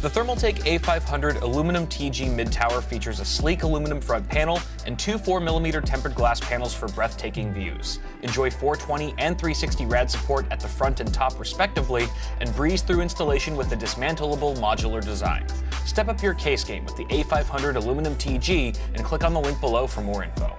The Thermaltake A500 aluminum TG mid-tower features a sleek aluminum front panel and two 4mm tempered glass panels for breathtaking views. Enjoy 420 and 360 rad support at the front and top respectively, and breeze through installation with a dismantleable modular design. Step up your case game with the A500 aluminum TG and click on the link below for more info.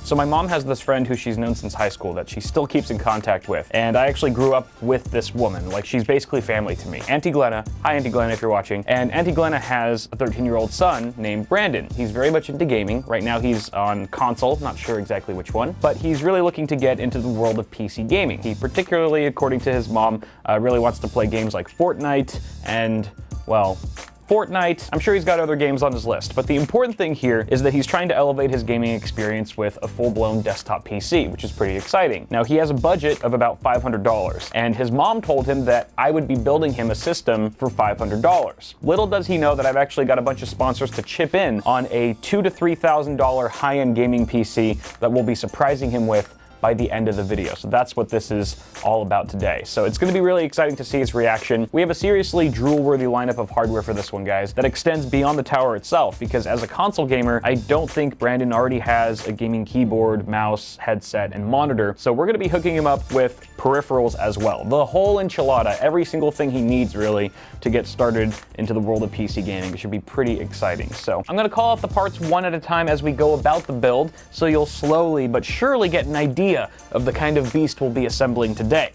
So my mom has this friend who she's known since high school that she still keeps in contact with, and I actually grew up with this woman. Like, she's basically family to me. Auntie Glenna, hi Auntie Glenna if you're watching, and Auntie Glenna has a 13-year-old son named Brandon. He's very much into gaming. Right now he's on console, not sure exactly which one, but he's really looking to get into the world of PC gaming. He particularly, according to his mom, really wants to play games like Fortnite and, well, Fortnite. I'm sure he's got other games on his list, but the important thing here is that he's trying to elevate his gaming experience with a full-blown desktop PC, which is pretty exciting. Now, he has a budget of about $500, and his mom told him that I would be building him a system for $500. Little does he know that I've actually got a bunch of sponsors to chip in on a $2,000 to $3,000 high-end gaming PC that we'll be surprising him with by the end of the video. So that's what this is all about today. So it's gonna be really exciting to see his reaction. We have a seriously drool-worthy lineup of hardware for this one, guys, that extends beyond the tower itself, because as a console gamer, I don't think Brandon already has a gaming keyboard, mouse, headset, and monitor. So we're gonna be hooking him up with peripherals as well. The whole enchilada, every single thing he needs really to get started into the world of PC gaming. It should be pretty exciting. So I'm gonna call out the parts one at a time as we go about the build, so you'll slowly but surely get an idea of the kind of beast we'll be assembling today.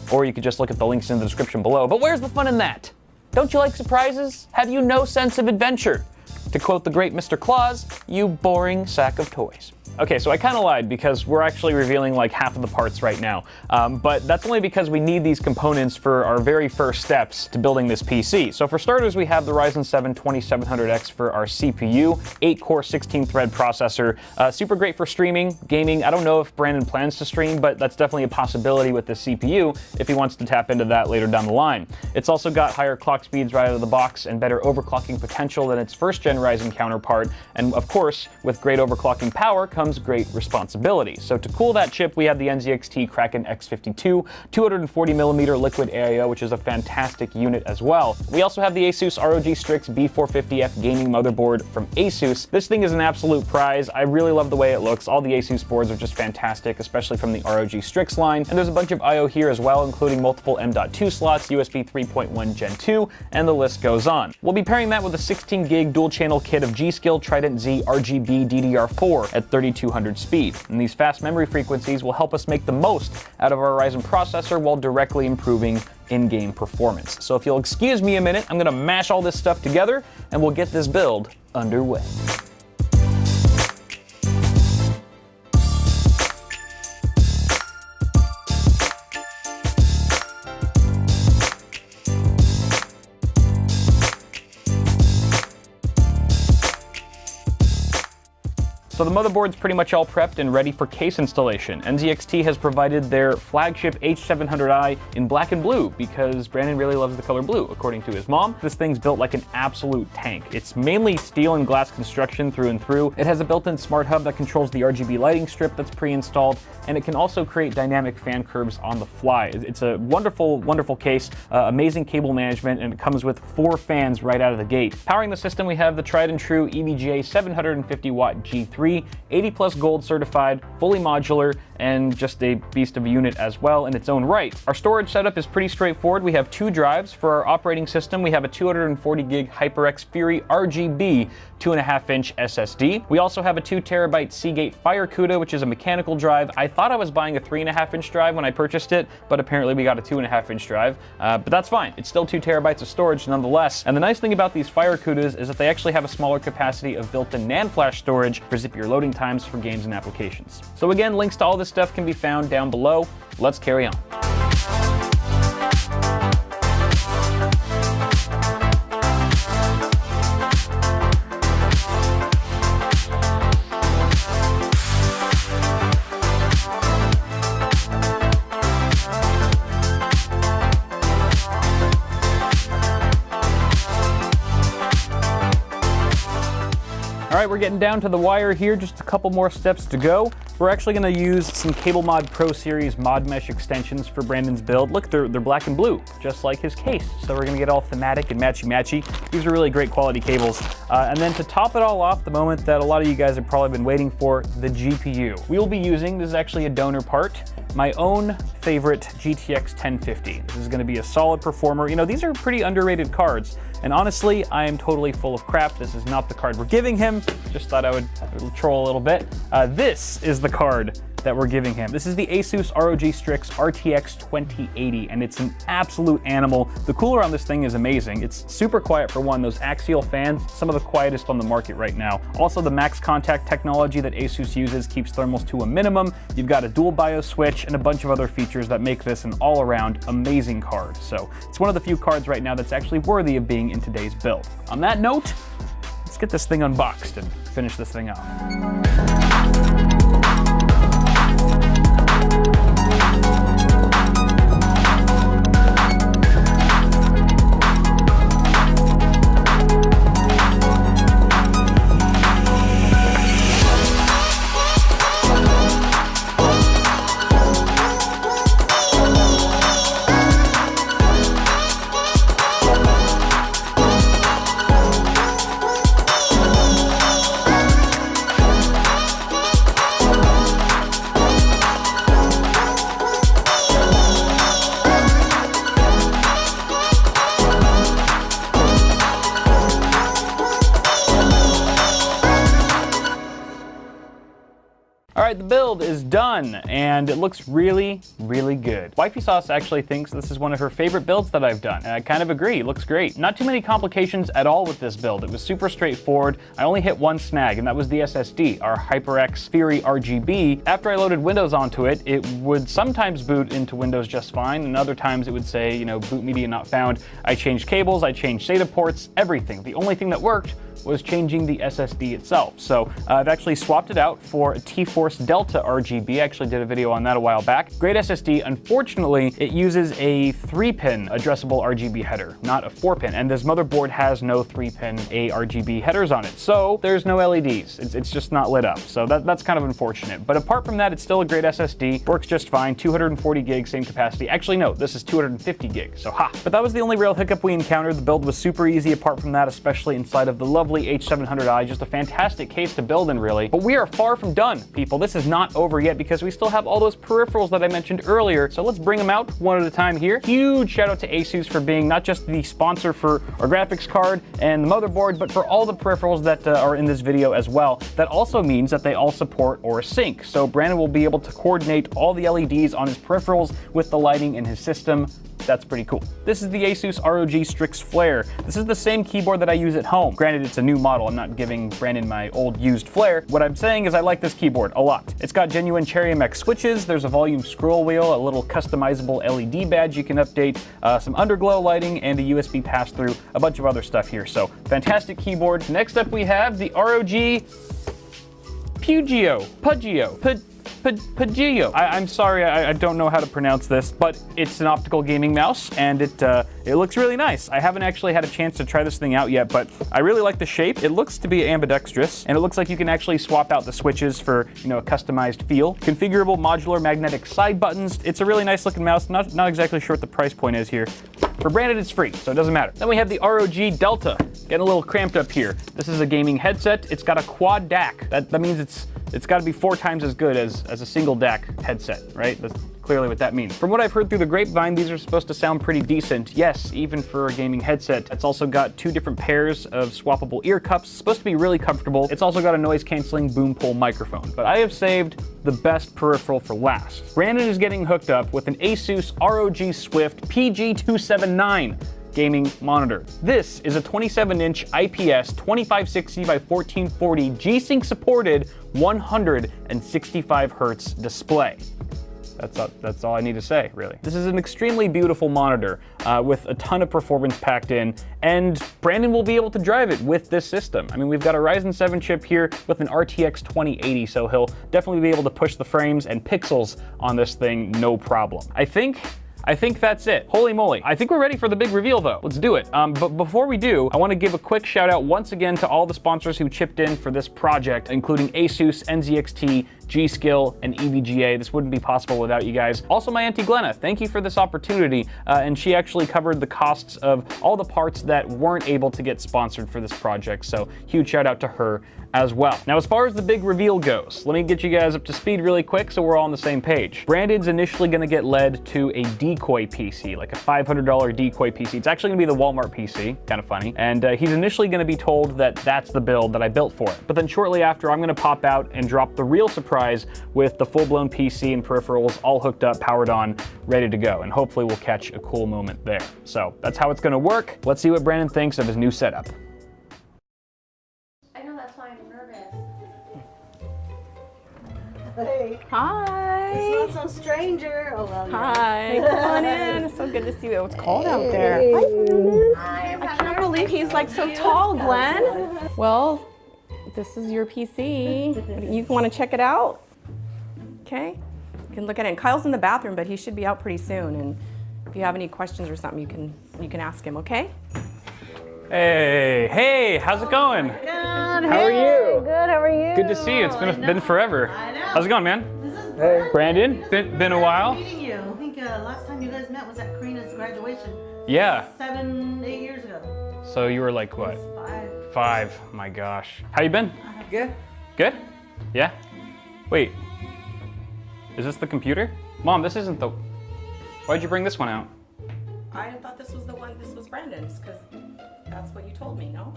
Or you could just look at the links in the description below. But where's the fun in that? Don't you like surprises? Have you no sense of adventure? To quote the great Mr. Claus, you boring sack of toys. Okay, so I kind of lied because we're actually revealing like half of the parts right now. But that's only because we need these components for our very first steps to building this PC. So for starters, we have the Ryzen 7 2700X for our CPU, 8-core 16-thread processor. Super great for streaming, gaming. I don't know if Brandon plans to stream, but that's definitely a possibility with the CPU if he wants to tap into that later down the line. It's also got higher clock speeds right out of the box and better overclocking potential than its first-gen Ryzen counterpart. And of course, with great overclocking power comes great responsibility. So to cool that chip, we have the NZXT Kraken X52 240mm liquid AIO, which is a fantastic unit as well. We also have the Asus ROG Strix B450F gaming motherboard from Asus. This thing is an absolute prize. I really love the way it looks. All the Asus boards are just fantastic, especially from the ROG Strix line. And there's a bunch of I/O here as well, including multiple M.2 slots, USB 3.1 Gen 2, and the list goes on. We'll be pairing that with a 16 gig dual channel kit of G.Skill Trident Z RGB DDR4 at 3200 speed. And these fast memory frequencies will help us make the most out of our Ryzen processor while directly improving in-game performance. So if you'll excuse me a minute, I'm gonna mash all this stuff together and we'll get this build underway. So the motherboard's pretty much all prepped and ready for case installation. NZXT has provided their flagship H700i in black and blue because Brandon really loves the color blue, according to his mom. This thing's built like an absolute tank. It's mainly steel and glass construction through and through. It has a built-in smart hub that controls the RGB lighting strip that's pre-installed, and it can also create dynamic fan curves on the fly. It's a wonderful, wonderful case, amazing cable management, and it comes with 4 fans right out of the gate. Powering the system, we have the tried and true EVGA 750-watt G3, 80+ gold certified, fully modular, and just a beast of a unit as well in its own right. Our storage setup is pretty straightforward. We have 2 drives. For our operating system, we have a 240 gig HyperX Fury RGB 2.5-inch SSD. We also have a 2 terabyte Seagate FireCuda, which is a mechanical drive. I thought I was buying a 3.5-inch drive when I purchased it, but apparently we got a 2.5-inch drive. But that's fine. It's still 2 terabytes of storage nonetheless. And the nice thing about these FireCudas is that they actually have a smaller capacity of built-in NAND flash storage for zippier loading times for games and applications. So again, links to all this stuff can be found down below. Let's carry on. All right, we're getting down to the wire here, just a couple more steps to go. We're actually going to use some CableMod Pro Series mod mesh extensions for Brandon's build. Look, they're black and blue, just like his case. So we're going to get all thematic and matchy-matchy. These are really great quality cables. And then to top it all off, the moment that a lot of you guys have probably been waiting for, the GPU. We will be using, this is actually a donor part, my own favorite GTX 1050. This is going to be a solid performer. You know, these are pretty underrated cards. And honestly, I am totally full of crap. This is not the card we're giving him. Just thought I would troll a little bit. This is the card that we're giving him. This is the Asus ROG Strix RTX 2080, and it's an absolute animal. The cooler on this thing is amazing. It's super quiet for one. Those Axial fans, some of the quietest on the market right now. Also, the max contact technology that Asus uses keeps thermals to a minimum. You've got a dual BIOS switch and a bunch of other features that make this an all-around amazing card. So it's one of the few cards right now that's actually worthy of being in today's build. On that note, let's get this thing unboxed and finish this thing off. All right, the build is done, and it looks really, really good. Wifey Sauce actually thinks this is one of her favorite builds that I've done, and I kind of agree, it looks great. Not too many complications at all with this build. It was super straightforward. I only hit one snag, and that was the SSD, our HyperX Fury RGB. After I loaded Windows onto it, it would sometimes boot into Windows just fine, and other times it would say, you know, boot media not found. I changed cables, I changed SATA ports, everything. The only thing that worked was changing the SSD itself. So I've actually swapped it out for a T-Force Delta RGB. I actually did a video on that a while back. Great SSD. Unfortunately, it uses a 3-pin addressable RGB header, not a 4-pin. And this motherboard has no 3-pin ARGB headers on it. So there's no LEDs. It's just not lit up. So that's kind of unfortunate. But apart from that, it's still a great SSD. Works just fine. 240 gigs, same capacity. Actually, no, this is 250 gigs. So ha! But that was the only real hiccup we encountered. The build was super easy apart from that, especially inside of the lovely H700i, just a fantastic case to build in, really. But we are far from done, people. This is not over yet because we still have all those peripherals that I mentioned earlier. So let's bring them out one at a time here. Huge shout out to Asus for being not just the sponsor for our graphics card and the motherboard, but for all the peripherals that are in this video as well. That also means that they all support Aura Sync. So Brandon will be able to coordinate all the LEDs on his peripherals with the lighting in his system. That's pretty cool. This is the Asus ROG Strix Flare. This is the same keyboard that I use at home. Granted, it's a new model. I'm not giving Brandon my old used Flare. What I'm saying is I like this keyboard a lot. It's got genuine Cherry MX switches. There's a volume scroll wheel, a little customizable LED badge you can update, some underglow lighting, and a USB pass-through, a bunch of other stuff here. So fantastic keyboard. Next up we have the ROG Pugio. I'm sorry, I don't know how to pronounce this, but it's an optical gaming mouse, and it looks really nice. I haven't actually had a chance to try this thing out yet, but I really like the shape. It looks to be ambidextrous, and it looks like you can actually swap out the switches for, you know, a customized feel. Configurable modular magnetic side buttons. It's a really nice looking mouse. Not exactly sure what the price point is here. For Brandon, it's free, so it doesn't matter. Then we have the ROG Delta. Getting a little cramped up here. This is a gaming headset. It's got a quad DAC. That means it's got to be 4 times as good as a single DAC headset, right? That's clearly what that means. From what I've heard through the grapevine, these are supposed to sound pretty decent. Yes, even for a gaming headset. It's also got 2 different pairs of swappable ear cups. It's supposed to be really comfortable. It's also got a noise canceling boom pole microphone. But I have saved the best peripheral for last. Brandon is getting hooked up with an Asus ROG Swift PG279 gaming monitor. This is a 27-inch IPS 2560 by 1440 G-Sync supported 165 hertz display. That's all I need to say, really. This is an extremely beautiful monitor with a ton of performance packed in, and Brandon will be able to drive it with this system. I mean, we've got a Ryzen 7 chip here with an RTX 2080, so he'll definitely be able to push the frames and pixels on this thing no problem. I think that's it. Holy moly. I think we're ready for the big reveal though. Let's do it. But before we do, I want to give a quick shout out once again to all the sponsors who chipped in for this project, including Asus, NZXT, G.Skill, and EVGA. This wouldn't be possible without you guys. Also, my Auntie Glenna, thank you for this opportunity. And she actually covered the costs of all the parts that weren't able to get sponsored for this project. So huge shout out to her as well. Now, as far as the big reveal goes, let me get you guys up to speed really quick so we're all on the same page. Brandon's initially gonna get led to a decoy PC, like a $500 decoy PC. It's actually gonna be the Walmart PC, kind of funny. And he's initially gonna be told that that's the build that I built for it. But then shortly after, I'm gonna pop out and drop the real surprise with the full-blown PC and peripherals all hooked up, powered on, ready to go. And hopefully we'll catch a cool moment there. So that's how it's gonna work. Let's see what Brandon thinks of his new setup. Hey. Hi. It's not some stranger. Oh, well, Hi. Come on in. It's so good to see you. It's cold out there. Hi. I can't believe he's like so tall, Glenn. Well, this is your PC. You want to check it out? Okay. You can look at it. And Kyle's in the bathroom, but he should be out pretty soon. And if you have any questions or something, you can ask him. Okay? Hey, how's it going? Good. How are you? Good, how are you? Good to see you. It's been forever. I know. How's it going, man? This is Hey. Brandon, been a while. meeting you. I think last time you guys met was at Karina's graduation. Yeah. 7, 8 years ago. So you were like what? 5. 5. My gosh. How you been? Good. Good? Yeah? Wait. Is this the computer? Mom, this isn't the... Why'd you bring this one out? I thought this was the one. This was Brandon's because that's what you told me, no?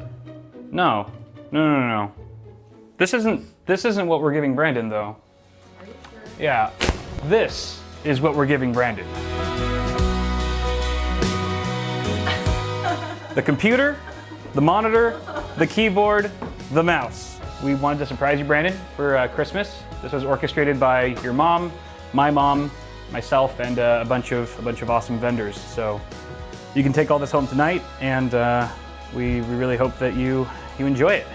No. This isn't what we're giving Brandon, though. Are you sure? Yeah. This is what we're giving Brandon. The computer, the monitor, the keyboard, the mouse. We wanted to surprise you, Brandon, for Christmas. This was orchestrated by your mom, my mom, myself, and a bunch of awesome vendors. So you can take all this home tonight, and we really hope that you enjoy it.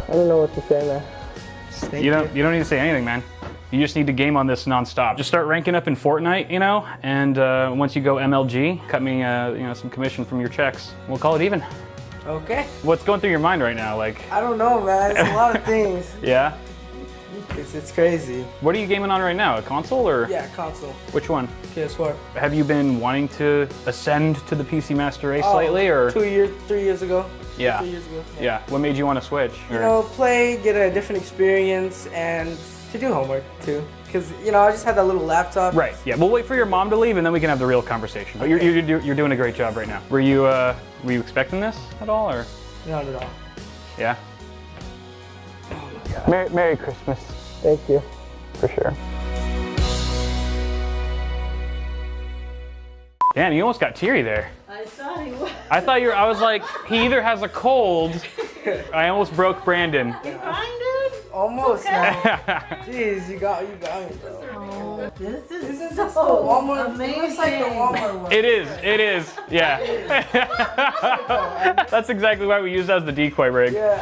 I don't know what to say, man. You don't need to say anything, man. You just need to game on this nonstop. Just start ranking up in Fortnite, and once you go MLG, cut me some commission from your checks. We'll call it even. Okay. What's going through your mind right now? Like, I don't know, man. It's a lot of things. yeah? It's crazy. What are you gaming on right now? A console or? Yeah, console. Which one? PS4. Have you been wanting to ascend to the PC Master Race lately, or? 3 years ago. Yeah. 3 years ago. Yeah. What made you want to switch? You know, play, get a different experience, and to do homework too. Because I just had that little laptop. Right. Yeah. We'll wait for your mom to leave, and then we can have the real conversation. But Okay. you're doing a great job right now. Were you expecting this at all, or? Not at all. Yeah. Oh my God. Merry Christmas. Thank you. For sure. Damn, you almost got teary there. I thought he was. I was like, he either has a cold. I almost broke Brandon. You crying, dude? Almost, man. Jeez, you got me, bro. Oh, this is Isn't so this the Walmart? amazing. It looks like the Walmart one. It is, yeah. That's exactly why we used that as the decoy rig. Yeah.